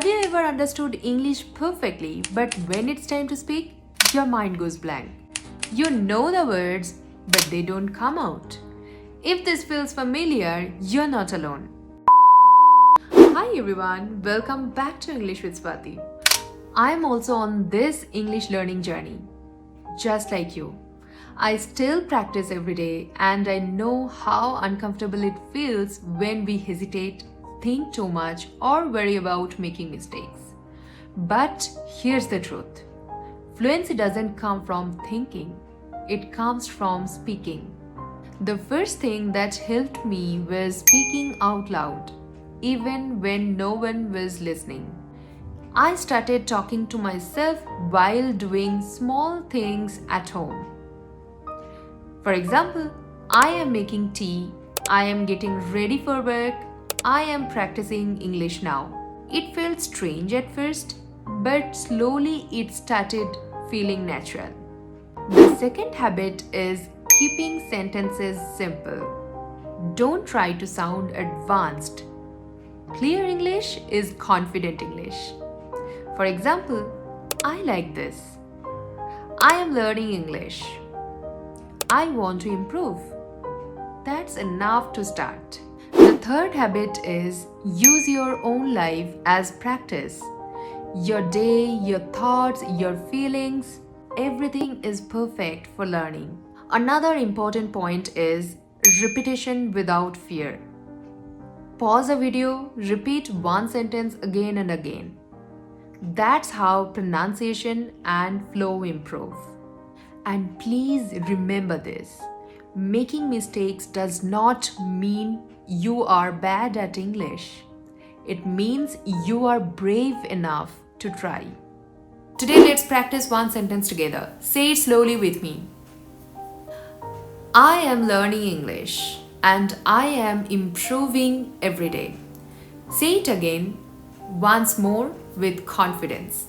you ever understood English perfectly, but when it's time to speak, your mind goes blank? You know the words, but they don't come out. If this feels familiar, you're not alone. Hi everyone, welcome back to English with Swati. I'm also on this English learning journey, just like you. I still practice every day and I know how uncomfortable it feels when we hesitate, think too much, or worry about making mistakes. But here's the truth. Fluency doesn't come from thinking, it comes from speaking. The first thing that helped me was speaking out loud, even when no one was listening. I started talking to myself while doing small things at home. For example, I am making tea, I am getting ready for work, I am practicing English now. It felt strange at first, but slowly it started feeling natural. The second habit is keeping sentences simple. Don't try to sound advanced. Clear English is confident English. For example, I like this. I am learning English. I want to improve. That's enough to start. The third habit is use your own life as practice. Your day, your thoughts, your feelings, everything is perfect for learning. Another important point is repetition without fear. Pause a video, repeat one sentence again and again. That's how pronunciation and flow improve. And please remember this. Making mistakes does not mean you are bad at English. It means you are brave enough to try. Today, let's practice one sentence together. Say it slowly with me. I am learning English and I am improving every day. Say it again, once more with confidence.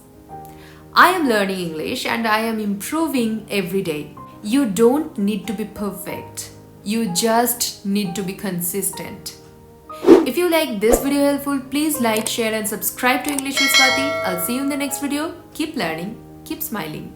I am learning English and I am improving every day. You don't need to be perfect. You just need to be consistent. If you like this video helpful, please like, share and subscribe to English with Swati. I'll see you in the next video. Keep learning, keep smiling.